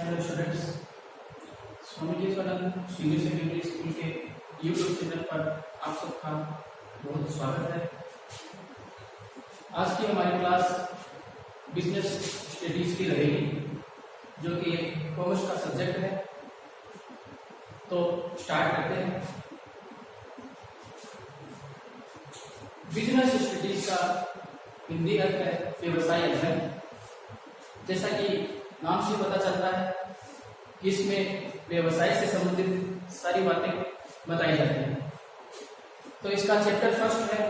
Hello students, Swami ji senior secondary school के YouTube channel पर आप सबका बहुत स्वागत है। आज की हमारी क्लास बिजनेस स्टडीज की रहेगी, जो कि एक कॉमर्स का सब्जेक्ट है। तो स्टार्ट करते हैं। बिजनेस स्टडीज का हिंदी अर्थ है व्यवसाय अध्ययन। जैसा कि नाम से पता चलता है कि इसमें व्यवसाय से संबंधित सारी बातें बताई जाती हैं। तो इसका चैप्टर फर्स्ट है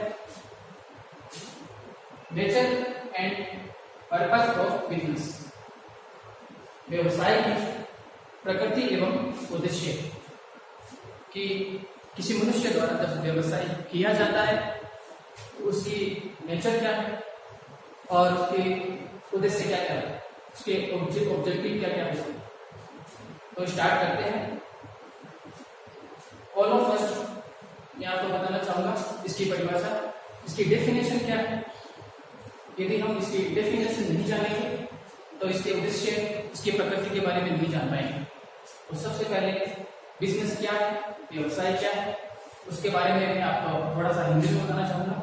nature and purpose of business, व्यवसाय की प्रकृति एवं उद्देश्य। कि किसी मनुष्य द्वारा जब व्यवसाय किया जाता है तो उसकी नेचर क्या है और उसके उद्देश्य क्या क्या है, उसके ऑब्जेक्टिव क्या क्या है। तो स्टार्ट करते हैं। ऑल ऑफ फर्स्ट मैं आपको बताना चाहूंगा इसकी परिभाषा, इसकी डेफिनेशन क्या है। यदि हम इसकी डेफिनेशन नहीं जानेंगे तो इसके उद्देश्य, इसकी प्रकृति के बारे में नहीं जान पाएंगे। तो सबसे पहले बिजनेस क्या है, व्यवसाय क्या है, उसके बारे में मैं आपको थोड़ा सा हिंदी में बताना चाहूंगा।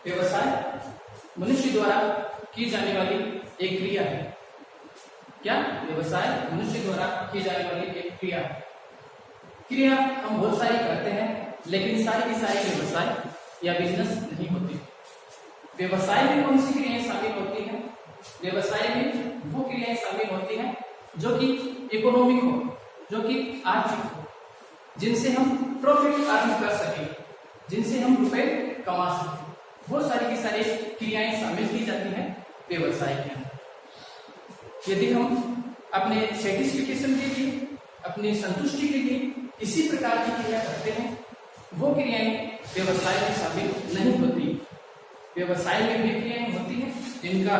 व्यवसाय मनुष्य द्वारा की जाने वाली एक क्रिया है। क्या? व्यवसाय मनुष्य द्वारा की जाने वाली एक क्रिया है। क्रिया हम बहुत सारी करते हैं, लेकिन सारी की सारी व्यवसाय या बिजनेस नहीं होती। व्यवसाय में कौन सी क्रियाएं शामिल होती हैं? व्यवसाय में वो क्रियाएं शामिल होती हैं जो कि इकोनॉमिक हो, जो कि आर्थिक हो, जिनसे हम प्रॉफिट अर्न कर सकें, जिनसे हम रुपए कमा सकें। वो सारी की सारी क्रियाएं शामिल की जाती हैं व्यवसाय के अंदर। यदि हम अपने सेटिस्फिकेशन के लिए, अपनी संतुष्टि के लिए किसी प्रकार की क्रिया करते हैं, वो क्रियाएं व्यवसाय में शामिल नहीं होती। व्यवसाय में भी क्रियाएं होती हैं जिनका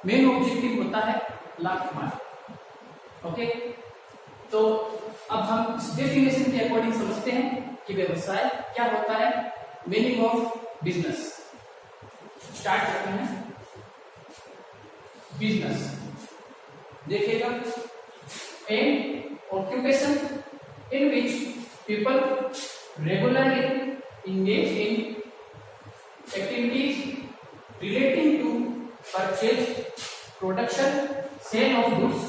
मेन ऑब्जेक्टिव होता है लाभ कमाना। ओके, तो अब हम इस डेफिनेशन के अकॉर्डिंग समझते हैं कि व्यवसाय क्या होता है, मीनिंग ऑफ बिजनेस। स्टार्ट करते हैं। बिजनेस देखिएगा, an occupation in which people regularly engage in activities relating to purchase, production, sale of goods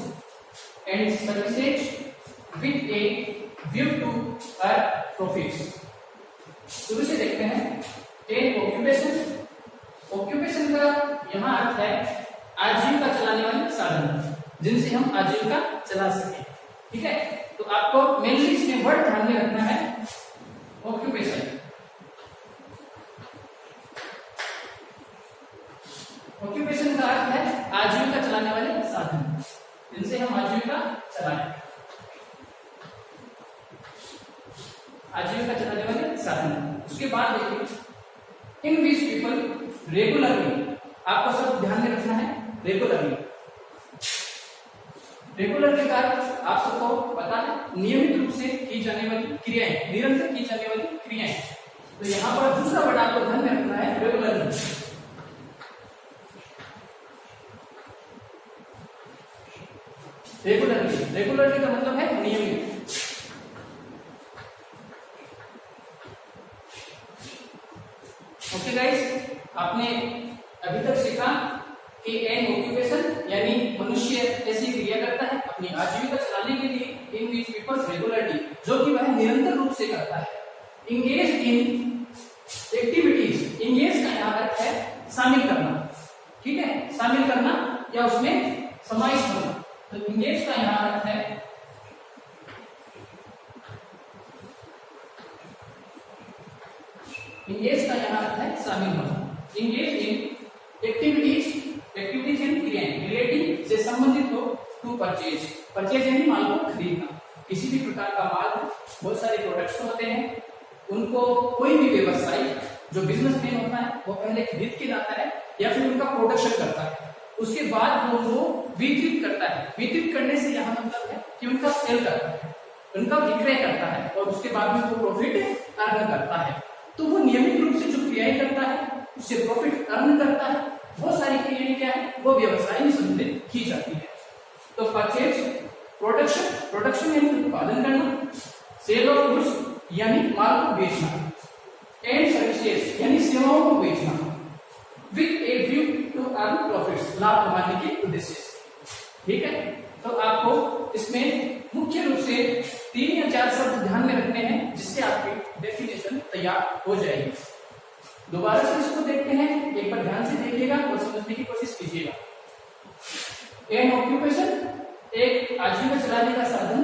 and services with a view to earn profits. शुरू से देखते हैं। एन ऑक्यूपेशन, ऑक्यूपेशन का यहाँ अर्थ है आजीविका चलाने वाले साधन, जिनसे हम आजीविका चला सके। ठीक है, तो आपको मेनली इसमें वर्ड ध्यान में रखना है ऑक्यूपेशन। ऑक्यूपेशन का अर्थ है आजीविका चलाने वाले साधन, जिनसे हम आजीविका चलाएं। आजीविका चलाने वाले साधन। उसके बाद देखिए, इन विच पीपल रेगुलरली, आपको सब ध्यान में रखना है रेगुलरली। रेगुलरली का आप सबको पता है नियमित रूप से की जाने वाली क्रियाएं, निरंतर की जाने वाली क्रियाएं। तो यहां पर दूसरा वर्ड आपको ध्यान में रखना है रेगुलरली। रेगुलरली, रेगुलरली का मतलब है नियमित। ओके गाइस, आपने अभी तक सीखा कि एन ऑक्यूपेशन यानी मनुष्य ऐसी क्रिया करता है अपनी आजीविका चलाने के लिए, इन विच पीपल रेगुलरली, जो कि वह निरंतर रूप से करता है। इंगेज इन एक्टिविटीज, इंगेज का यहाँ अर्थ है शामिल करना। ठीक है, शामिल करना या उसमें समाहित होना। तो इंगेज का यहाँ अर्थ है इंगेज का यहाँ अर्थ है शामिल होना। इंगेज इन एक्टिविटीज, एक्टिविटीज यानी क्रियाएं, रिलेटिंग से संबंधित हो टू परचेज, परचेज यानी माल को खरीदना। किसी भी प्रकार का माल, बहुत सारे प्रोडक्ट्स होते हैं, उनको कोई भी व्यवसायी जो बिजनेसमैन होता है वो पहले खरीद के लाता है या फिर उनका प्रोडक्शन करता है, उसके बाद वो वितरित करता है। वितरित करने से यहाँ मतलब है कि उनका सेल करता है, उनका विक्रय करता है और उसके बाद में वो प्रॉफिट अर्न करता है। तो वो नियमित रूप से जो क्रियाएं करता है उससे प्रॉफिट अर्न करता है। वो सारी क्रियाएं क्या है, वो व्यवसाय में संबंधित की जाती है। तो परचेज, प्रोडक्शन, प्रोडक्शन यानी उत्पादन करना, सेल ऑफ गुड्स यानी माल को बेचना, एंड सर्विसेज यानी सेवाओं को बेचना, with a view to earn profits, लाभ कमाने के उद्देश्य से। ठीक है, तो आपको इसमें मुख्य रूप से 3 या 4 शब्द ध्यान में रखने हैं जिससे आपकी डेफिनेशन तैयार हो जाएगी। दोबारा से इसको देखते हैं, एक बार ध्यान से देखिएगा और समझने की कोशिश कीजिएगा। एन ऑक्यूपेशन एक आजीविका चलाने का साधन,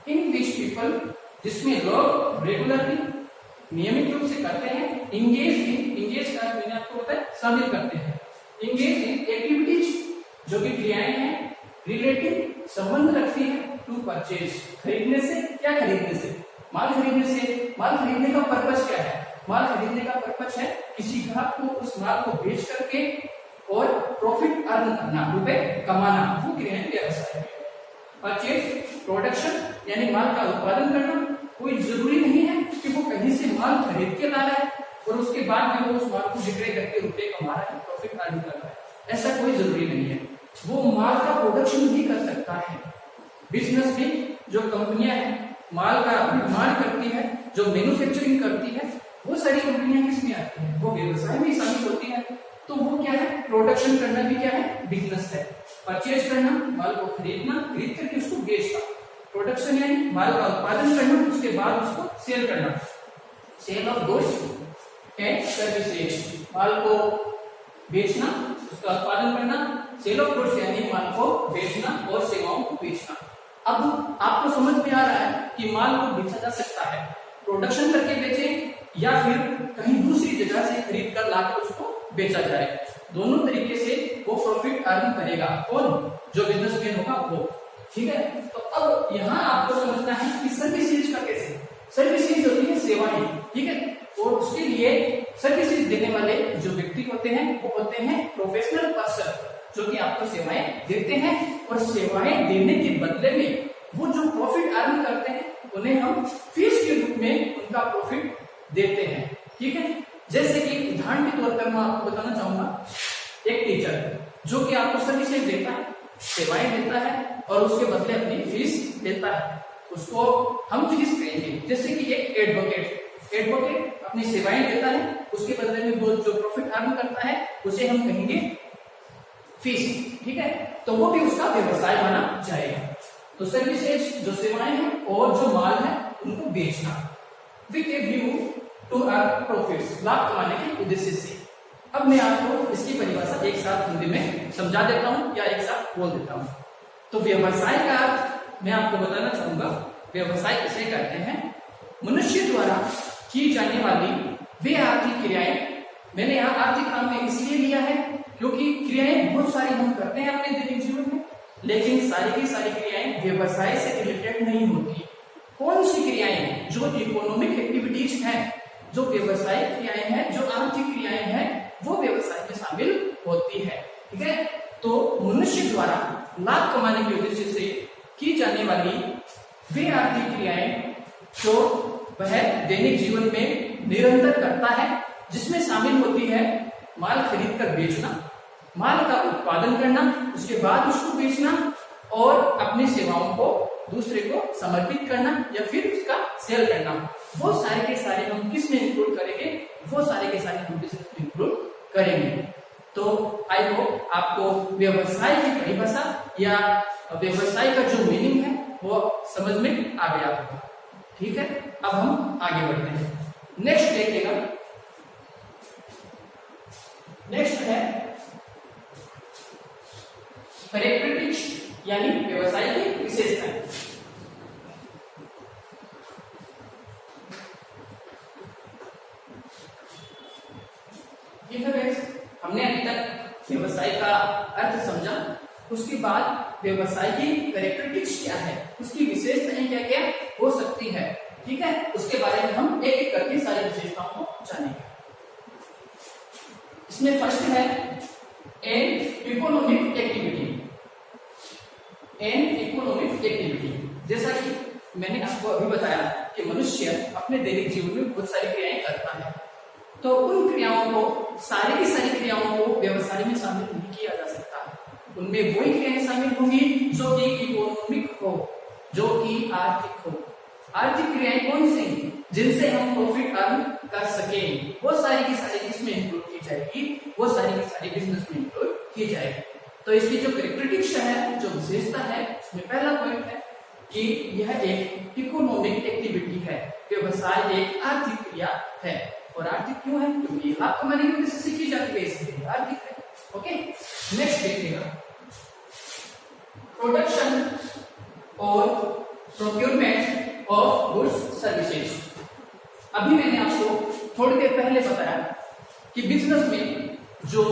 इन विच पीपल जिसमें लोग रेगुलरली नियमित रूप से करते हैं, इंगेज का मैंने आपको बताया शामिल करते हैं, इंगेज इन एक्टिविटीज जो कि क्रियाएं हैं, रिलेटिव संबंध रखती है, टू परचेज खरीदने से, क्या खरीदने से, माल खरीदने से। माल खरीदने का पर्पस क्या है? माल खरीदने का पर्पस है किसी ग्राहक को उस माल को बेच करके और प्रॉफिट अर्न करना, रुपए कमाना, वो क्रियाएं व्यवसाय है। परचेज, प्रोडक्शन यानी माल का उत्पादन करना। कोई जरूरी नहीं है कि वो कहीं से माल खरीद के ला रहा है और उसके बाद में वो उस माल को विक्रय करके रुपए कमा रहा है, प्रॉफिट अर्न कर रहा है, ऐसा कोई जरूरी नहीं है। वो माल का प्रोडक्शन भी कर सकता है। बिजनेस में जो कंपनियां हैं माल का निर्माण करती है, जो मैन्युफैक्चरिंग करती है, वो सारी कंपनियां किसमें आती हैं? वो व्यवसाय में शामिल होती है। तो वो क्या है? प्रोडक्शन करना भी क्या है? बिजनेस है। परचेज करना, माल को खरीदना, खरीद करके उसको बेचना। प्रोडक्शन यानी माल का उत्पादन करना, उसके बाद उसको सेल करना। Sale of goods and services, माल को बेचना, उसका उत्पादन करना। सेल ऑफ गुड्स यानी माल को बेचना और सेवाओं को बेचना। अब आपको समझ में आ रहा है कि माल को बेचा जा सकता है, प्रोडक्शन करके बेचे या फिर कहीं दूसरी जगह से खरीद कर लाकर उसको बेचा जाए। दोनों तरीके से वो प्रॉफिट अर्न करेगा। कौन? जो बिजनेसमैन होगा वो। ठीक है, तो अब यहाँ आपको समझना है कि सर्विसेज का कैसे। सर्विसेज होती है सेवाएं, ठीक है, और उसके लिए सर्विसेज देने वाले जो व्यक्ति होते हैं वो होते हैं प्रोफेशनल पर्सन, जो कि आपको सेवाएं देते हैं और सेवाएं देने के बदले में वो जो प्रॉफिट अर्न करते हैं उन्हें हम फीस के रूप में उनका प्रॉफिट देते हैं। ठीक है, जैसे कि उदाहरण के तौर पर मैं आपको बताना चाहूंगा, एक टीचर जो कि आपको सर्विसेज देता है, सेवाएं देता है और उसके बदले अपनी फीस देता है, उसको हम फीस कहेंगे। जैसे कि एक एडवोकेट अपनी सेवाएं देता है, उसके बदले में वो जो प्रॉफिट अर्न करता है उसे हम कहेंगे फीस। ठीक है, तो वो भी उसका व्यवसाय माना जाएगा। तो सर्विसेज जो सेवाएं हैं और जो माल है उनको बेचना, with a view to earn profits, लाभ कमाने के उद्देश्य से। अब मैं आपको इसकी परिभाषा एक साथ हिंदी में समझा देता हूं या एक साथ बोल देता हूं। तो व्यवसाय का अर्थ मैं आपको बताना चाहूंगा। व्यवसाय किसे कहते हैं? मनुष्य द्वारा की जाने वाली वे आर्थिक क्रियाएं। मैंने यहाँ आर्थिक काम में इसलिए लिया है क्योंकि क्रियाएं बहुत सारी हम करते हैं अपने दैनिक जीवन में, लेकिन सारी की सारी क्रियाएं व्यवसाय से रिलेटेड नहीं होती। कौन सी क्रियाएं? जो इकोनॉमिक एक्टिविटीज हैं, जो व्यवसायिक क्रियाएं हैं, जो आर्थिक क्रियाएं हैं, वो व्यवसाय में शामिल होती है। ठीक है, तो मनुष्य द्वारा लाभ कमाने के उद्देश्य से की जाने वाली वे आर्थिक क्रियाएं जो वह दैनिक जीवन में निरंतर करता है, जिसमें शामिल होती है माल खरीद कर बेचना, माल का उत्पादन करना, उसके बाद उसको बेचना और अपनी सेवाओं को दूसरे को समर्पित करना या फिर उसका सेल करना। वो सारे के सारे हम किस में इंक्लूड करेंगे? वो सारे के सारे हम बिजनेस में इंक्लूड करेंगे। तो आई होप आपको व्यवसाय की परिभाषा या व्यवसाय का जो मीनिंग है वो समझ में आ गया होगा। ठीक है, अब हम आगे बढ़ते हैं। नेक्स्ट देखिएगा, नेक्स्ट है कैरेक्टरिस्टिक्स यानी व्यवसाय की विशेषताएं। हमने अभी तक व्यवसाय का अर्थ समझा, उसके बाद व्यवसाय की कैरेक्टरिस्टिक्स क्या है, उसकी विशेषताएं क्या क्या हो सकती है। ठीक है, उसके बारे में हम एक एक करके सारी विशेषताओं को जानेंगे। इसमें फर्स्ट है an economic activity. An economic activity, जैसा कि मैंने आपको अभी बताया कि मनुष्य अपने दैनिक जीवन में बहुत सारी क्रियाएं करता है, तो उन क्रियाओं को, सारी की सारी क्रियाओं को व्यवसाय में शामिल नहीं किया जा सकता। उनमें वही क्रियाएं शामिल होंगी जो कि इकोनॉमिक हो, जो कि आर्थिक हो। आर्थिक क्रियाएं कौन सी, जिनसे हम प्रॉफिट अर्न कर सके, वो सारी की सारी इसमें इंक्लूड की जाएगी, वो सारी की सारी बिजनेस में इंक्लूड की जाएगी। तो इसकी जो कैरेक्टरिस्टिक्स है, जो विशेषता है, उसमें पहला पॉइंट है कि यह एक इकोनॉमिक एक्टिविटी है, व्यवसाय एक आर्थिक क्रिया है। और आर्थिक क्यों है, क्योंकि लाभ कमाने की वजह से की जाती है, इसलिए आर्थिक है। ओके, नेक्स्ट देखिएगा, प्रोडक्शन और प्रोक्योरमेंट ऑफ गुड्स सर्विसेज। अभी मैंने आपको थोड़ी देर पहले बताया कि बिजनेस में जो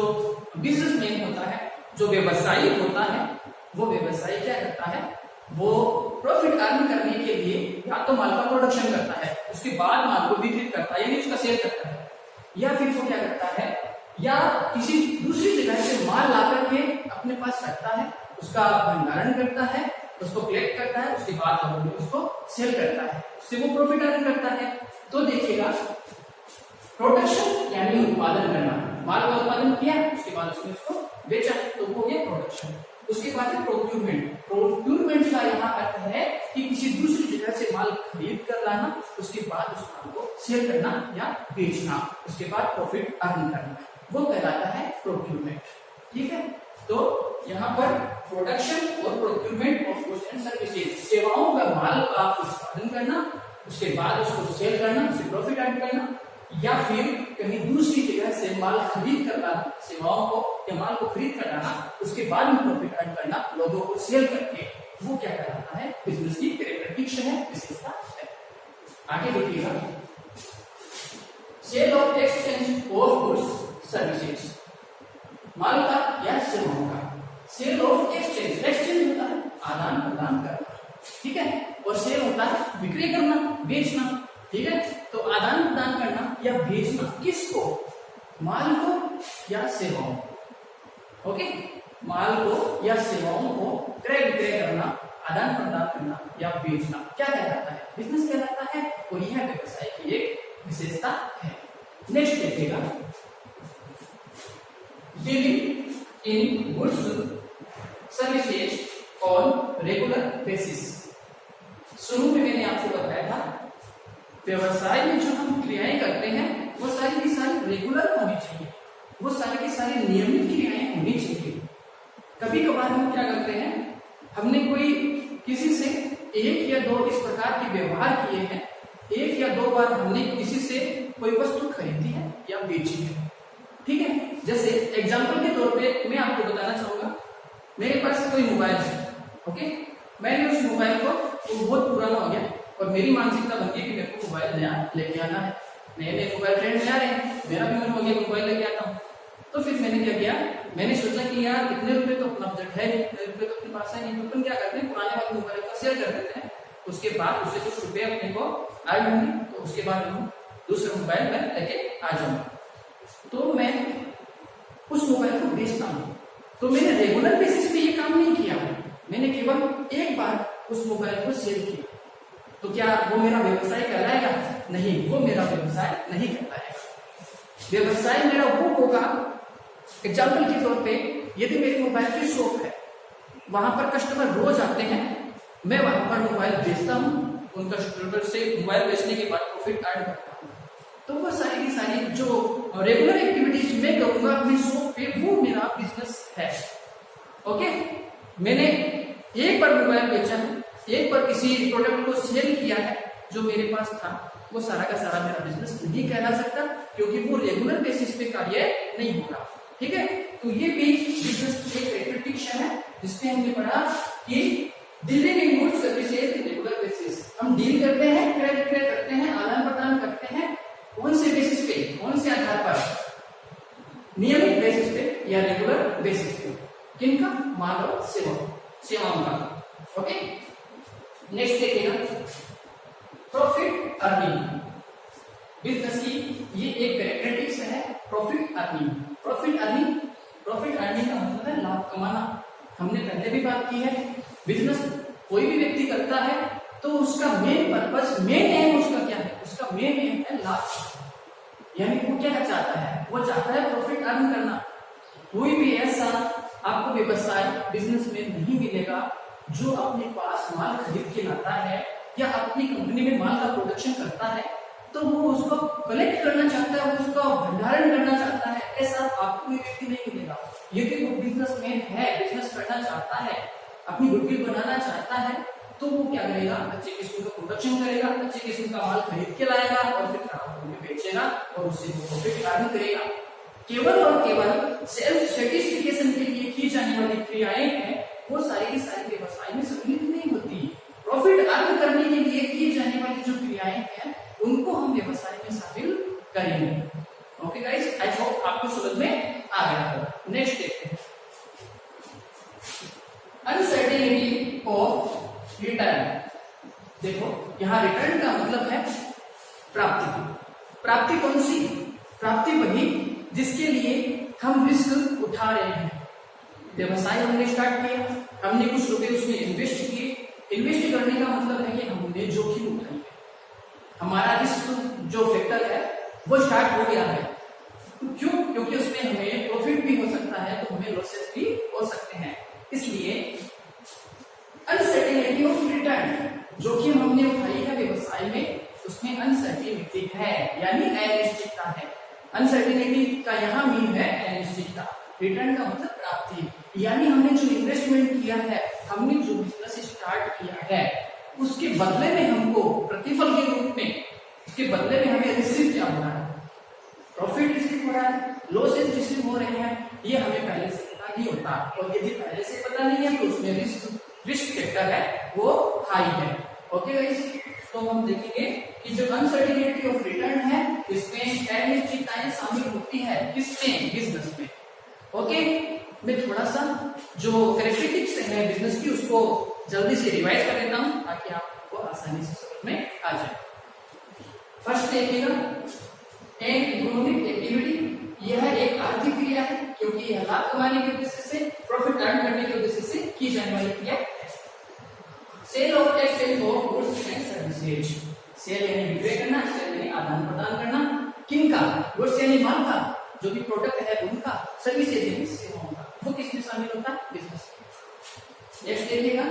बिजनेसमैन होता है, जो व्यवसायी होता है, वो व्यवसायी क्या करता है, वो प्रॉफिट अर्न करने के लिए या तो माल का प्रोडक्शन करता है, उसके बाद माल को वितरित करता है, यानी उसका सेल करता है, या फिर वो क्या करता है, या किसी दूसरी जगह से माल ला करके अपने पास रखता है, उसका भंडारण करता है, उसको कलेक्ट करता है, उसके बाद लोगों में उसको सेल करता है, उससे वो प्रॉफिट अर्न करता है। तो देखिएगा, प्रोडक्शन यानी उत्पादन करना, माल का उत्पादन किया, उसके बाद उसने उसको बेचा, तो वो हो गया प्रोडक्शन। उसके बाद है प्रोक्यूरमेंट। प्रोक्यूरमेंट का यहाँ अर्थ है कि किसी दूसरी जगह से माल खरीद कर लाना, उसके बाद उस माल को सेल करना या बेचना, उसके बाद प्रॉफिट अर्न करना, वो कहलाता है प्रोक्यूरमेंट। ठीक है, तो यहाँ पर प्रोडक्शन और procurement of goods and services, सेवाओं का माल का उत्पादन करना, उसके बाद उसको सेल करना, उससे प्रॉफिट अर्न करना, या फिर कहीं दूसरी जगह से माल खरीद कर लाना, सेवाओं को या माल को खरीद कर लाना, उसके बाद में प्रॉफिट अर्न करना, लोगों को सेल करके, वो क्या कहलाता है, बिजनेस की कैरेक्टरिस्टिक्स है, विशेषता है। आगे देखिएगा, sale of exchange of goods services, माल का या सेवाओं का सेल ऑफ एक्सचेंज। एक्सचेंज होता है आदान प्रदान करना, ठीक है, और सेल होता है बिक्री करना, बेचना। ठीक है, तो आदान प्रदान करना या बेचना किसको, माल को या सेवाओं को। ओके, माल को या सेवाओं को क्रय विक्रय करना, आदान प्रदान करना या बेचना क्या कहलाता है, बिजनेस कहलाता है, और यह व्यवसाय की एक विशेषता है। नेक्स्ट देखिएगा, dealing in goods services on regular basis. शुरू में मैंने आपको बताया था, व्यवसाय में जो हम क्रियाएं करते हैं वो सारी की सारी रेगुलर होनी चाहिए, वो सारी की सारी नियमित क्रियाएं होनी चाहिए। कभी कभार हम क्या करते हैं, हमने कोई किसी से एक या दो इस प्रकार के व्यवहार किए हैं, एक या दो बार हमने किसी से कोई वस्तु खरीदी है या बेची है। ठीक है, जैसे एग्जाम्पल के तौर पे मैं आपको बताना चाहूंगा, मेरे पास कोई मोबाइल है, ओके, मैंने उस मोबाइल को, वो बहुत पुराना हो गया और मेरी मानसिकता बनती है कि मेरे को मोबाइल नया लेके आना है, नए नए मोबाइल ट्रेंड में आ रहे हैं, मेरा भी मन हो गया मोबाइल लेके आता हूँ। तो फिर मैंने क्या किया, मैंने सोचा कि यार इतने रुपए तो अपना बजट है नहीं, इतने रुपए तो अपने पास है नहीं, तो अपन क्या करते हैं, पुराने वाले मोबाइल का सेल कर देते हैं, उसके बाद उससे कुछ रुपए अपने को आए होंगे, तो उसके बाद हम दूसरा मोबाइल में लेके आ जाऊंगा। तो मैं उस मोबाइल को बेचता हूँ, तो मैंने रेगुलर बेसिस पे ये काम नहीं किया, मैंने केवल एक बार उस मोबाइल को सेल किया। तो क्या वो मेरा व्यवसाय कहलाएगा? नहीं, वो मेरा व्यवसाय नहीं कहलाएगा। व्यवसाय मेरा वो होगा, एग्जाम्पल के तौर पे, यदि मेरी मोबाइल की शॉप है, वहां पर कस्टमर रोज आते हैं, मैं वहां पर मोबाइल बेचता हूँ, उन कस्टमर से मोबाइल बेचने के बाद प्रॉफिट अर्न करता हूँ, तो वो सारी की सारी जो रेगुलर एक्टिविटीज मैं करूंगा अपनी शॉप पे, वो मेरा बिजनेस है। ओके, मैंने एक बार मोबाइल बेचा है, एक बार किसी प्रोडक्ट को सेल किया है जो मेरे पास था, वो सारा का सारा मेरा बिजनेस नहीं कहला सकता, क्योंकि वो रेगुलर बेसिस पे कार्य नहीं होगा। ठीक है, तो ये भी बिजनेस की कैरेक्टरिस्टिक्स है, जिसमें हमने पढ़ा कि dealing in goods services regular basis, हम डील करते हैं, क्रय विक्रय करते हैं, आदान प्रदान करते हैं, कौन से बेसिस पे, कौन से आधार पर, नियमित बेसिस पे या रेगुलर बेसिस पे, किनका, माल और सेवाओं का। ओके, नेक्स्ट देखिएगा, प्रॉफिट अर्निंग। बिजनेस की ये एक कैरेक्टरिस्टिक्स है, प्रॉफिट अर्निंग। प्रॉफिट अर्निंग का मतलब है लाभ कमाना। हमने पहले भी बात की है, बिजनेस कोई भी व्यक्ति करता है तो उसका मेन पर्पस, मेन एम उसका क्या है, उसका मेन एम है लाभ। यानी वो क्या चाहता है, वो चाहता है प्रॉफिट अर्न करना। कोई भी ऐसा आपको व्यवसाय बिजनेस में नहीं मिलेगा जो अपने पास माल खरीद के लाता है या अपनी कंपनी में माल का प्रोडक्शन करता है तो वो उसको कलेक्ट करना चाहता है, वो उसका भंडारण करना चाहता है, ऐसा आपको व्यक्ति नहीं मिलेगा। यदि वो बिजनेसमैन है, बिजनेस करना चाहता है, अपनी गुडविल बनाना चाहता है, तो वो क्या करेगा, अच्छे किस्म का प्रोडक्शन करेगा, अच्छे किस्म का माल खरीद के लाएगा और फिर ग्राहकों में बेचेगा और उससे वो प्रॉफिट अर्न करेगा। केवल और केवल सेल्फ सेटिस्फिकेशन के लिए की जाने वाली क्रियाएं हैं, वो सारी की सारी व्यवसाय में सम्मिलित नहीं होती। प्रॉफिट अर्न करने के लिए की जाने वाली जो क्रियाएं हैं उनको हम व्यवसाय में शामिल करेंगे। ओके गाइस, आई होप आपको समझ में आ गया होगा। नेक्स्ट देखते हैं, अनसर्टेनिटी ऑफ रिटर्न। देखो यहाँ रिटर्न का मतलब है प्राप्ति। प्राप्ति कौन सी? प्राप्ति वही जिसके लिए हम रिस्क उठा रहे हैं। व्यवसाय हमने स्टार्ट किया, हमने कुछ रुपए उसमें इन्वेस्ट किए। इन्वेस्ट करने का मतलब है कि हमने जोखिम उठाई है, हमारा रिस्क जो फैक्टर है वो स्टार्ट हो गया है। क्यों? क्योंकि उसमें हमें प्रॉफिट भी हो सकता है तो हमें लॉसेस भी हो सकते हैं। इसलिए अनसर्टेनिटी ऑफ रिटर्न, जोखिम हमने उठाई है व्यवसाय में, उसमें अनसर्टेनिटी है यानी अनिश्चितता है। अनसर्टेनिटी का यहाँ मीन है अनिश्चितता। रिटर्न का मतलब प्राप्ति, यानी हमने जो इन्वेस्टमेंट किया है, हमने जो बिजनेस स्टार्ट किया है, उसके बदले में हमको प्रतिफल के रूप में, उसके बदले में हमें रिसीव क्या हो रहा है, प्रॉफिट रिसीव हो रहा है, लॉसेस रिसीव हो रहे हैं, ये हमें पहले से पता नहीं होता। और यदि पहले से पता नहीं है तो उसमें रिस्क फैक्टर है वो हाई है। ओके गाइस, तो हम देखेंगे कि जो अनसर्टेनिटी ऑफ रिटर्न है इसमें अनिश्चितताएं शामिल होती है, किसमें? बिजनेस में। ओके, मैं थोड़ा सा जो कैरेक्टरिस्टिक्स है बिजनेस की उसको जल्दी से रिवाइज कर देता हूं ताकि आपको आसानी से समझ में आ जाए। फर्स्ट देखिएगा, एन इकोनॉमिक एक्टिविटी, यह एक आर्थिक क्रिया है क्योंकि यह लाभ कमाने के उद्देश्य से, प्रॉफिट अर्न करने के उद्देश्य से की जाने वाली क्रिया है। Sale of exchange of goods and services, sale यानी विक्रय करना, सेल यानी आदान प्रदान करना, किनका? गुड्स यानी माल का, जो भी प्रोडक्ट है उनका, सर्विसेज यानी सेवाओं का, वो किसमें शामिल होता है? बिजनेस। नेक्स्ट देखिएगा,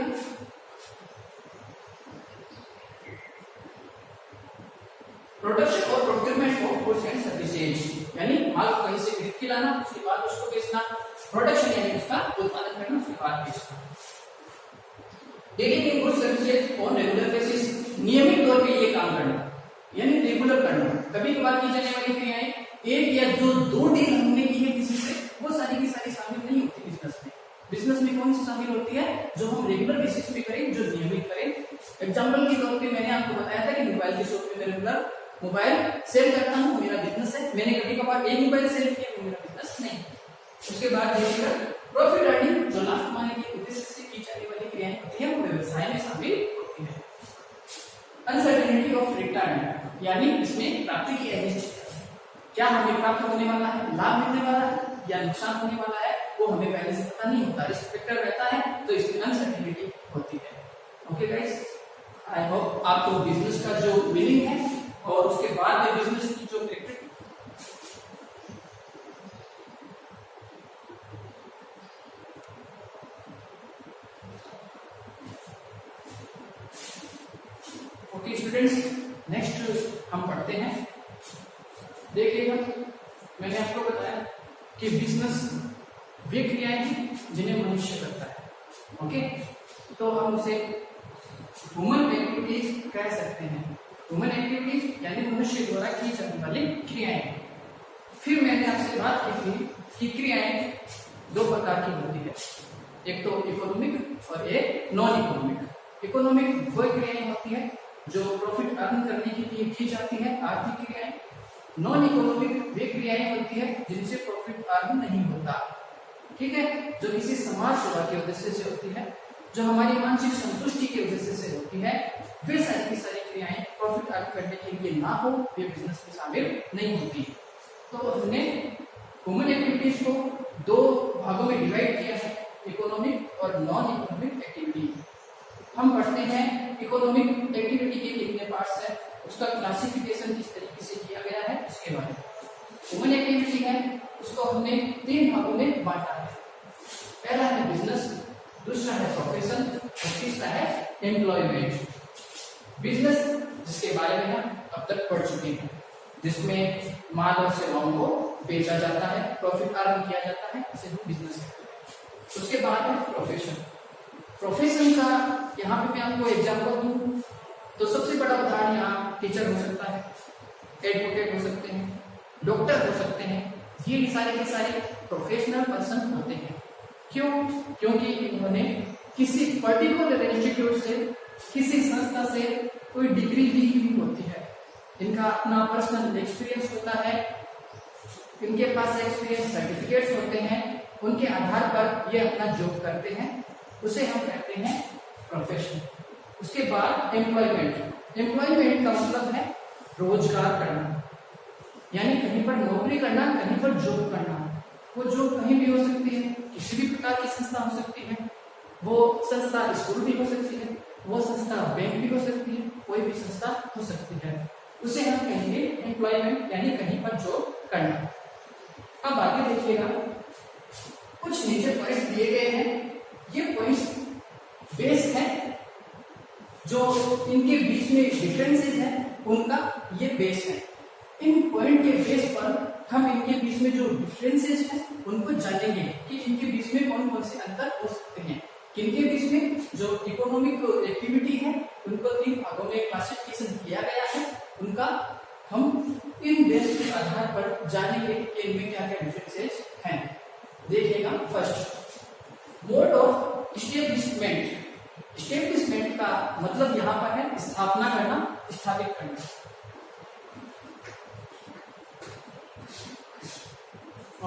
प्रोडक्शन और procurement of goods and services, यानी माल को कहीं से खरीद के लाना, उसके बाद उसको बेचना। प्रोडक्शन यानी उसका उत्पादन करना, उसके बाद बेचना। Dealing in goods services on regular basis, नियमित तौर पे ये काम करना यानी रेगुलर करना। कभी कभार की जाने वाली क्रियाएं, एक या जो दो डील हमने की है किसी से, वो सारी की सारी शामिल नहीं होती बिजनेस में। बिजनेस में कौन सी शामिल होती है? जो हम रेगुलर बेसिस पे करें, जो नियमित करें। एग्जांपल के तौर पे मैंने आपको बताया था कि मोबाइल की शॉप में मैं रेगुलर मोबाइल सेल करता हूँ, मेरा बिजनेस है। मैंने कभी कभार एक मोबाइल सेल किया, वो मेरा बिजनेस नहीं। उसके बाद देखिएगा, प्रॉफिट अर्निंग, जो लाभ कमाने के उद्देश्य से की जाने वाली क्रियाएं होती है वो व्यवसाय में शामिल होती है। अनसर्टेनिटी ऑफ रिटर्न, यानी इसमें प्राप्ति की अनिश्चितता, क्या हमें प्राप्त होने वाला है, लाभ मिलने वाला है या नुकसान होने वाला है, वो हमें पहले से पता नहीं होता, रिस्क फैक्टर रहता है, तो इसमें अनसर्टेनिटी होती है। ओके गाइस, आई होप आपको बिजनेस का जो मीनिंग है और उसके बाद में बिजनेस की जो फैक्टर, ओके स्टूडेंट्स, नेक्स्ट हम पढ़ते हैं। देखिएगा, मैंने आपको बताया कि बिजनेस वे क्रियाएं हैं जिन्हें मनुष्य करता है। ओके, तो हम उसे ह्यूमन एक्टिविटीज कह सकते हैं। ह्यूमन एक्टिविटीज यानी मनुष्य द्वारा की जाने वाली क्रियाएं। फिर मैंने आपसे बात की थी कि क्रियाएं दो प्रकार की होती है, एक तो इकोनॉमिक और एक नॉन इकोनॉमिक। इकोनॉमिक वह क्रियाएं होती है जो प्रॉफिट अर्न करने के लिए की जाती है, आर्थिक क्रियाएं। नॉन इकोनॉमिक वे क्रियाएं होती है जिनसे प्रॉफिट अर्न नहीं होता। ठीक है, जो किसी समाज सेवा के उद्देश्य से होती है, जो हमारी मानसिक संतुष्टि के उद्देश्य से होती है, वे सारी की सारी क्रियाएं प्रॉफिट अर्न करने के लिए ना हो, वे बिजनेस में शामिल नहीं होती। तो हमने ह्यूमन एक्टिविटीज को दो भागों में डिवाइड किया है, इकोनॉमिक और नॉन इकोनॉमिक एक्टिविटी। हम पढ़ते हैं इकोनॉमिक एक्टिविटी के कितने पार्ट्स है, उसका क्लासिफिकेशन किस तरीके से किया गया है, इसके बारे में। ह्यूमन एक्टिविटी है, उसको हमने तीन भागों में बांटा है। पहला है बिजनेस, दूसरा है प्रोफेशन और तीसरा है एम्प्लॉयमेंट। बिजनेस जिसके बारे में हम अब तक पढ़ चुके हैं, जिसमें माल और सेवाओं को बेचा जाता है, प्रॉफिट अर्न किया जाता है, इसे हम बिजनेस कहते हैं। उसके बाद है प्रोफेशन। प्रोफेशन का यहाँ पे मैं आपको एग्जांपल दूं तो सबसे बड़ा उदाहरण यहाँ टीचर हो सकता है, एडवोकेट हो सकते हैं, डॉक्टर हो सकते हैं। ये सारे के सारे प्रोफेशनल पर्सन होते हैं। क्यों? क्योंकि इन्होंने किसी पर्टिकुलर इंस्टीट्यूट से, किसी संस्था से कोई डिग्री ली हुई होती है, इनका अपना पर्सनल एक्सपीरियंस होता है, इनके पास एक्सपीरियंस सर्टिफिकेट्स होते हैं, उनके आधार पर ये अपना जॉब करते हैं, उसे हम कहते हैं प्रोफेशन। उसके बाद एम्प्लॉयमेंट। एम्प्लॉयमेंट का मतलब है रोजगार करना, यानी कहीं पर नौकरी करना, कहीं पर जॉब करना। वो जॉब कहीं भी हो सकती है, किसी भी प्रकार की संस्था हो सकती है, वो संस्था स्कूल भी हो सकती है, वो संस्था बैंक भी हो सकती है, कोई भी संस्था हो सकती है, उसे हम कहेंगे एम्प्लॉयमेंट, यानी कहीं पर जॉब करना। अब आगे देखिएगा, कुछ नीचे पॉइंट दिए गए हैं, ये पॉइंट्स बेस है, जो इनके बीच में डिफरेंसेस है उनका ये बेस है। इन पॉइंट के बेस पर हम इनके बीच में जो डिफरेंसेस हैं उनको जानेंगे कि इनके बीच में कौन कौन से अंतर हो सकते हैं। किनके बीच में जो इकोनॉमिक एक्टिविटी है उनको 3 भागों में क्लासिफिकेशन किया गया है, उनका हम इन बेस के आधार पर जानेंगे कि इनमें क्या क्या डिफरेंसेस हैं। देखिएगा, first mode of establishment. Establishment का मतलब यहाँ पर है स्थापना करना, स्थापित करना।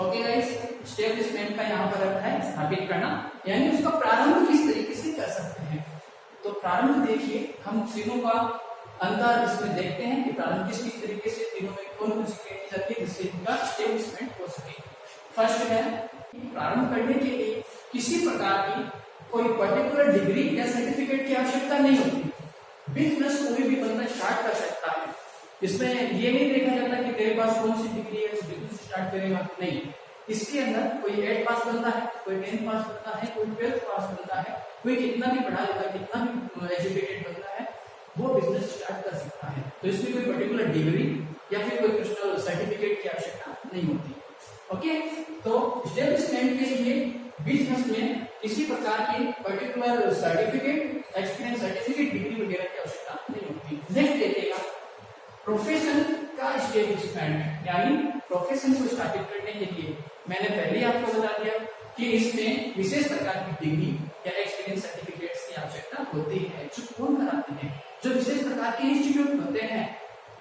ओके गाइस, इस्टेब्लिशमेंट का यहाँ पर अर्थ है स्थापित करना, यानी उसका प्रारंभ किस तरीके से कर सकते हैं। तो प्रारंभ देखिए, हम तीनों का अंतर इसमें देखते हैं कि प्रारंभ किस तरीके से तीनों में कौन कौन सी क्रिया की जाती है जिससे इनका इस्टेब्लिशमेंट हो सके। फर्स्ट है प्रारंभ करने के लिए किसी प्रकार की कोई पर्टिकुलर डिग्री या सर्टिफिकेट की आवश्यकता नहीं होती। बिजनेस कोई भी बंदा स्टार्ट कर सकता है, इसमें ये नहीं देखा जाता कि तेरे पास कौन सी डिग्री है तो बिजनेस स्टार्ट करेगा, नहीं। इसके अंदर कोई 8 पास बनता है, कोई 10 पास बनता है, कोई 12 पास बनता है, कोई कितना भी पढ़ा लिखा, कितना भी एजुकेटेड बनता है, वो बिजनेस स्टार्ट कर सकता है। तो इसमें कोई पर्टिकुलर डिग्री या फिर कोई पर्सनल सर्टिफिकेट की आवश्यकता नहीं होती। ओके, तो इस्टेब्लिशमेंट के लिए बिजनेस में किसी प्रकार की particular certificate, experience certificate, degree वगैरह की आवश्यकता नहीं होती। नेक्स्ट देखिएगा, प्रोफेशन का इस्टेब्लिशमेंट, यानी प्रोफेशन को स्थापित करने के लिए मैंने पहले आपको बता दिया कि इसमें विशेष प्रकार की डिग्री या एक्सपीरियंस सर्टिफिकेट्स की आवश्यकता होती है। जो कौन कराते हैं? जो विशेष प्रकार के इंस्टीट्यूट होते हैं,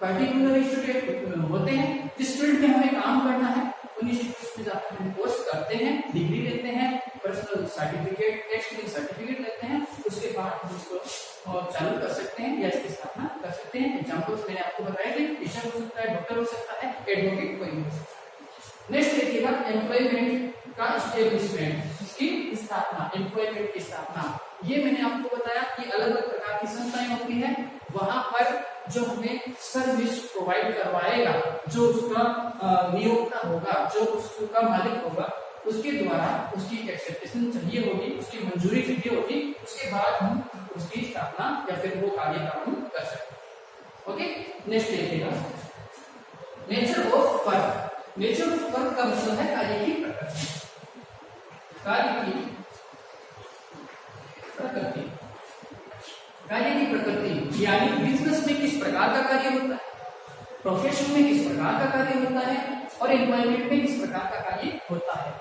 पर्टिकुलर इंस्टीट्यूट होते हैं, जिस फील्ड में हमें काम करना है, उन इंस्टीट्यूट में जाकर हम कोर्स करते हैं, डिग्री लेते हैं, पर्सनल सर्टिफिकेट, एक्सपीरियंस सर्टिफिकेट लेते हैं, उसके बाद हम इसको चालू कर सकते हैं या इसकी स्थापना कर सकते हैं। एग्जाम्पल्स मैंने आपको बताया कि टीचर हो सकता है, डॉक्टर हो सकता है, एडवोकेट कोई हो सकता है। नेक्स्ट देखिएगा, एम्प्लॉयमेंट का इस्टेब्लिशमेंट, इसकी स्थापना, एम्प्लॉयमेंट की स्थापना। ये मैंने आपको बताया कि अलग अलग प्रकार की संस्थाएं होती हैं, वहां पर जो हमें सर्विस प्रोवाइड करवाएगा, जो उसका नियोक्ता होगा, जो उसका मालिक होगा, उसके द्वारा उसकी एक्सेप्टेशन चाहिए होगी, उसकी मंजूरी चाहिए होगी, उसके बाद हम उसकी स्थापना या फिर वो कार्य प्रारंभ कर सकते हैं। ओके, नेक्स्ट देखिएगा, nature of work. Nature of work का मतलब है कार्य की प्रकृति। कार्य की प्रकृति, कार्य की प्रकृति यानी बिजनेस में किस प्रकार का कार्य होता है, प्रोफेशन में किस प्रकार का कार्य होता है और एम्प्लॉयमेंट में किस प्रकार का कार्य होता है।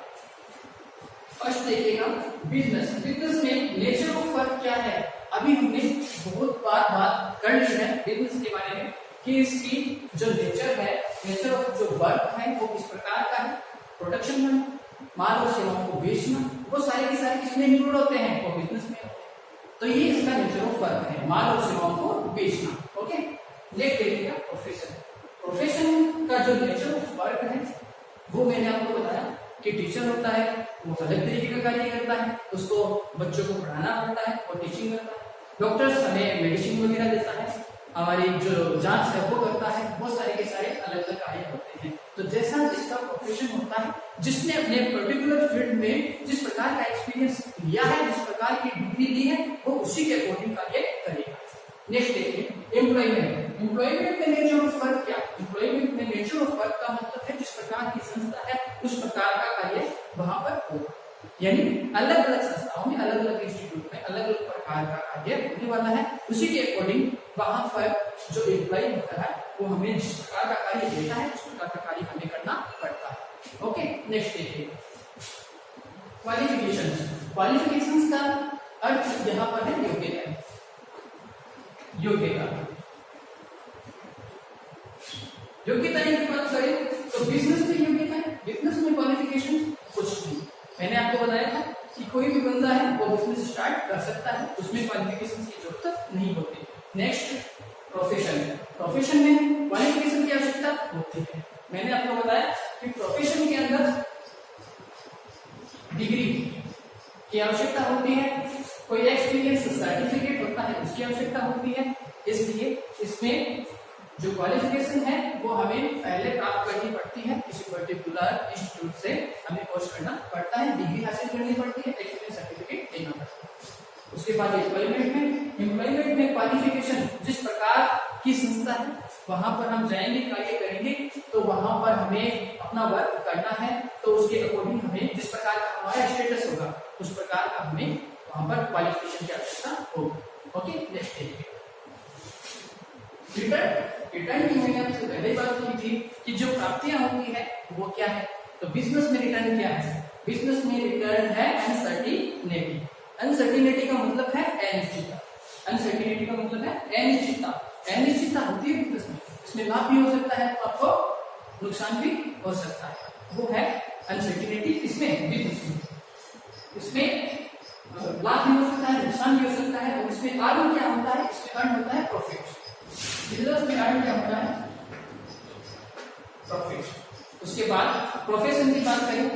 फर्स्ट देखिएगा, बिजनेस। बिजनेस में नेचर ऑफ वर्क क्या है? अभी हमने बहुत बात कर ली है बिजनेस के बारे में कि इसकी जो नेचर है, नेचर ऑफ जो वर्क है वो किस प्रकार का है, प्रोडक्शन में माल और सेवाओं को बेचना, वो सारे के सारे किसमें इंक्लूड होते हैं, वो बिजनेस में होते हैं। तो ये इसका नेचर ऑफ वर्क है, माल और सेवाओं को बेचना। ओके, नेक्स्ट देखिएगा प्रोफेशन। प्रोफेशन का जो नेचर ऑफ वर्क है वो मैंने आपको बताया कि टीचर होता है, वो अलग तरीके का कार्य करता है, उसको बच्चों को पढ़ाना पड़ता है और टीचिंग करता है। डॉक्टर हमें मेडिसिन वगैरह देता है, हमारी जो जांच है वो करता है, बहुत सारे के सारे अलग अलग कार्य होते हैं। तो जैसा जिसका प्रोफेशन होता है, जिसने अपने पर्टिकुलर फील्ड में जिस प्रकार का एक्सपीरियंस लिया है, जिस प्रकार की डिग्री ली है, वो उसी के अकॉर्डिंग कार्य करेगा। नेक्स्ट देखिए एम्प्लॉयमेंट। एम्प्लॉयमेंट में नेचर ऑफ वर्क क्या? एम्प्लॉयमेंट में नेचर ऑफ वर्क का मतलब है जिस प्रकार की संस्था है उस प्रकार का कार्य वहां पर होगा। यानी अलग अलग संस्थाओं में, अलग अलग इंस्टीट्यूट में अलग अलग प्रकार का कार्य होने वाला है, उसी के अकॉर्डिंग वहां पर जो एम्प्लॉय होता है वो हमें जिस प्रकार का कार्य देता है उस प्रकार का कार्य हमें करना पड़ता है। ओके, नेक्स्ट देखिए क्वालिफिकेशंस। क्वालिफिकेशंस का अर्थ यहाँ पर है योग्यता। योग्यता योग्यता की बात करें तो बिजनेस में योग्यता है, बिजनेस में क्वालिफिकेशन कुछ नहीं। मैंने आपको बताया था कि कोई भी बंदा है वो बिजनेस स्टार्ट कर सकता है, उसमें क्वालिफिकेशन की जरूरत नहीं होती। Next profession. प्रोफेशन में क्वालिफिकेशन की आवश्यकता होती है। मैंने आपको बताया कि प्रोफेशन के अंदर डिग्री की आवश्यकता होती है, कोई एक्सपीरियंस सर्टिफिकेट होता है उसकी आवश्यकता होती है। इसलिए इसमें जो क्वालिफिकेशन है वो हमें पहले प्राप्त करनी पड़ती है, किसी पर्टिकुलर इंस्टीट्यूट से हमें कोर्स करना पड़ता है, डिग्री हासिल करनी पड़ती है, एक्सपीरियंस सर्टिफिकेट देना पड़ता है। उसके बाद एम्प्लॉयमेंट में क्वालिफिकेशन जिस प्रकार की संस्था है वहां पर हम जाएंगे, कार्य करेंगे, तो वहां पर हमें अपना वर्क करना है, तो उसके अकॉर्डिंग हमें जिस प्रकार का हमारा स्टेटस होगा उस प्रकार का हमें वहां पर क्वालिफिकेशन की आवश्यकता होगी। ओके, नेक्स्ट देखिए रिटर्न। रिटर्न की मैंने आपसे पहले बात की थी कि जो प्राप्तियां होती है वो क्या है। तो बिजनेस में रिटर्न क्या है? बिजनेस में रिटर्न है अनसर्टिनिटी। अनसर्टिनिटी का मतलब है अनिश्चितता। अनसर्टिनिटी का मतलब है अनिश्चितता। अनिश्चितता होती है बिजनेस में, इसमें लाभ भी हो सकता है तो आपको नुकसान भी हो सकता है, वो है अनसर्टिनिटी। इसमें बिजनेस में इसमें लाभ भी हो सकता है, नुकसान भी हो सकता है। और इसमें अर्न क्या होता है? इसमें अर्न होता है प्रॉफिट। बिजनेस में अर्न क्या होता है? प्रॉफिट। उसके बाद प्रोफेशन की बात करें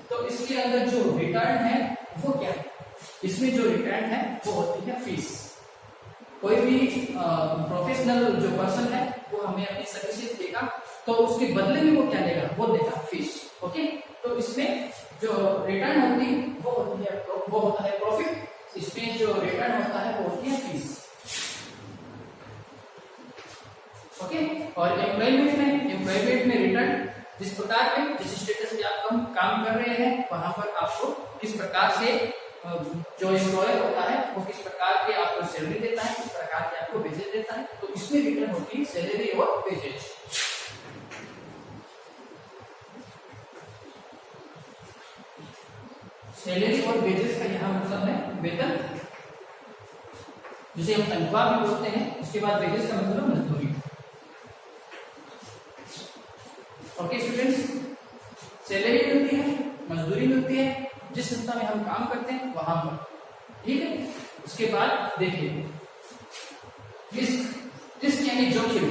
तो इसके अंदर जो रिटर्न है वो क्या है? इसमें जो रिटर्न है वो होती है फीस। कोई भी प्रोफेशनल जो पर्सन है वो हमें अपनी सर्विसेज देगा तो उसके बदले में वो क्या देगा? वो देगा फीस। ओके, तो इसमें जो रिटर्न होती है वो होता है प्रॉफिट। इसमें जो रिटर्न होता है वो होती है फीस। ओके, और एम्प्लॉयमेंट में रिटर्न जिस प्रकार पे, जिस स्टेटस पे आप काम कर रहे हैं वहां पर आपको किस प्रकार से जो एम्प्लॉयर होता है वो किस प्रकार के आपको सैलरी देता है, किस प्रकार के आपको वेजेज देता है, तो इसमें रिटर्न होती है सैलरी और वेजेज। सैलरी और वेजेस का यहाँ मतलब है वेतन, जिसे हम तनख्वाह भी बोलते हैं। उसके बाद वेजेस का मतलब मजदूरी। ओके स्टूडेंट्स, सैलरी मिलती है, मजदूरी मिलती है जिस संस्था में हम काम करते हैं वहां पर, ठीक है। उसके बाद देखिए रिस्क यानी जोखिम।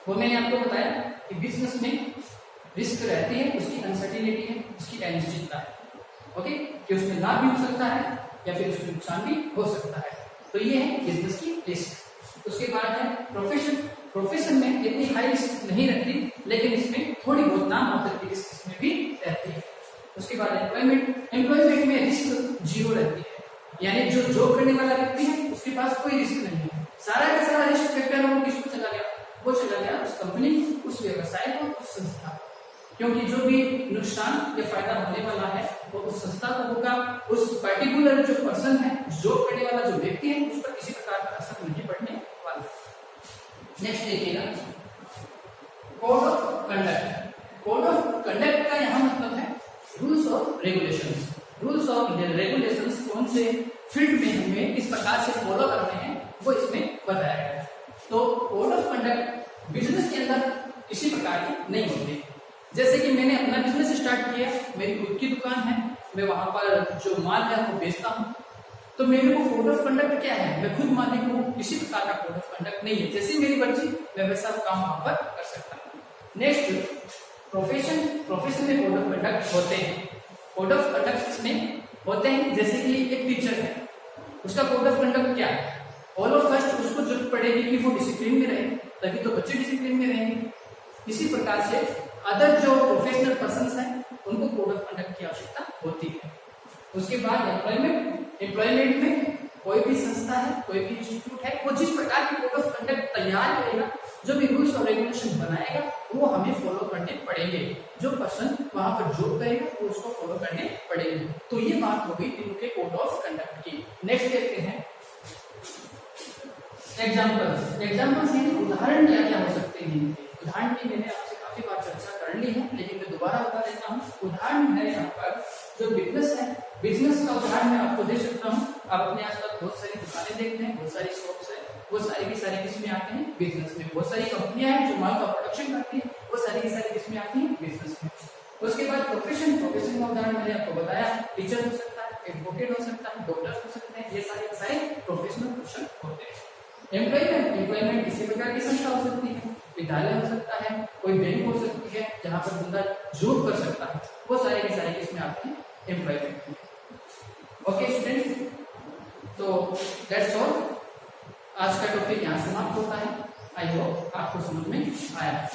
वो मैंने आपको बताया कि बिजनेस में रिस्क रहती है, उसकी अनसर्टिनिटी है, उसकी अनिश्चितता है। ओके, कि उसमें लाभ भी हो सकता है या फिर उसमें नुकसान भी हो सकता है। तो ये है बिजनेस की रिस्क। उसके बाद है प्रोफेशन। प्रोफेशन में इतनी हाई रिस्क नहीं रहती, लेकिन इसमें थोड़ी बहुत नाम मात्र की रिस्क इसमें भी रहती है। उसके बाद एम्प्लॉयमेंट में रिस्क जीरो रहती है, यानी जो जॉब करने वाला व्यक्ति है उसके पास कोई रिस्क नहीं है। सारा का सारा रिस्क फैक्टर वो किसको चला गया? वो चला गया उस कंपनी, उस व्यवसाय को, उस संस्था, क्योंकि जो भी नुकसान या फायदा होने वाला है वो उस संस्था को होगा। उस पर्टिकुलर जो पर्सन है, जॉब करने वाला जो व्यक्ति है, उस पर किसी प्रकार का असर नहीं पड़ने वाला। नेक्स्ट देखिएगा code of conduct. Code of conduct का यहाँ मतलब है रूल्स और रेगुलेशंस। रूल्स और रेगुलेशंस कौन से फील्ड में हमें किस प्रकार से फॉलो करने हैं वो इसमें बताया गया है। तो कोड ऑफ कंडक्ट बिजनेस के अंदर किसी प्रकार की नहीं होती। जैसे कि मैंने अपना बिजनेस स्टार्ट किया, मेरी खुद की दुकान है, मैं वहां पर जो माल है वो बेचता हूँ, तो मेरे को कोड ऑफ कंडक्ट क्या है? मैं खुद मालिक हूँ, किसी प्रकार का कोड ऑफ कंडक्ट नहीं है। जैसे मेरी मर्जी मैं वैसा काम वहां पर कर सकता हूँ। Next profession. प्रोफेशन में कोड ऑफ कंडक्ट होते हैं। कोड ऑफ कंडक्ट इसमें होते हैं, जैसे कि एक टीचर है, उसका कोड ऑफ कंडक्ट क्या है? ऑल ऑफ फर्स्ट उसको जरूरत पड़ेगी कि वो डिसिप्लिन में रहे, तभी तो बच्चे डिसिप्लिन में रहेंगे। इसी प्रकार से अदर जो प्रोफेशनल पर्संस हैं उनको कोड ऑफ कंडक्ट की आवश्यकता होती है। उसके बाद एम्प्लॉयमेंट। एम्प्लॉयमेंट में कोई भी संस्था है, कोई भी इंस्टीट्यूट है, वो जिस प्रकार की कोड ऑफ कंडक्ट तैयार करेगा, जो भी रूल्स और रेगुलेशन बनाएगा, वो हमें फॉलो करने पड़ेंगे। जो पर्सन वहां पर जॉब करेगा वो उसको फॉलो करने पड़ेंगे। तो ये बात हो गई इनके कोड ऑफ कंडक्ट की। नेक्स्ट देखते हैं एग्जाम्पल्स। एग्जाम्पल्स यानी उदाहरण क्या क्या हो सकते हैं। उदाहरण की मैंने आपसे काफी बार चर्चा कर ली है, लेकिन मैं दोबारा बता देता हूँ। उदाहरण है यहाँ पर जो बिजनेस है, बिजनेस का उदाहरण मैं आपको दे सकता हूँ। आप अपने आसपास बहुत सारी दुकानें देखते हैं, बहुत सारी शॉप्स है, वो सारी की सारी किसमें आते हैं, बिजनेस में। बहुत सारी कंपनियां हैं जो माल का प्रोडक्शन करती है, वो सारी की सारी किसमें आती है, बिजनेस में। उसके बाद प्रोफेशन। प्रोफेशन का उदाहरण मैंने आपको बताया, टीचर हो सकता है, एडवोकेट हो सकता है, डॉक्टर हो सकते हैं, ये सारे प्रोफेशनल क्वेश्चन होते हैं। एम्प्लॉयमेंट। एम्प्लॉयमेंट किसी प्रकार की संस्था हो सकती है, विद्यालय हो सकता है, कोई बैंक हो सकती है जहां पर बंदा जॉब कर सकता है, वो सारे के सारे किसमें आते हैं, एम्प्लॉयमेंट। ओके स्टूडेंट्स, तो दैट्स ऑल। आज का टॉपिक यहाँ समाप्त होता है। आई होप आपको समझ में आया।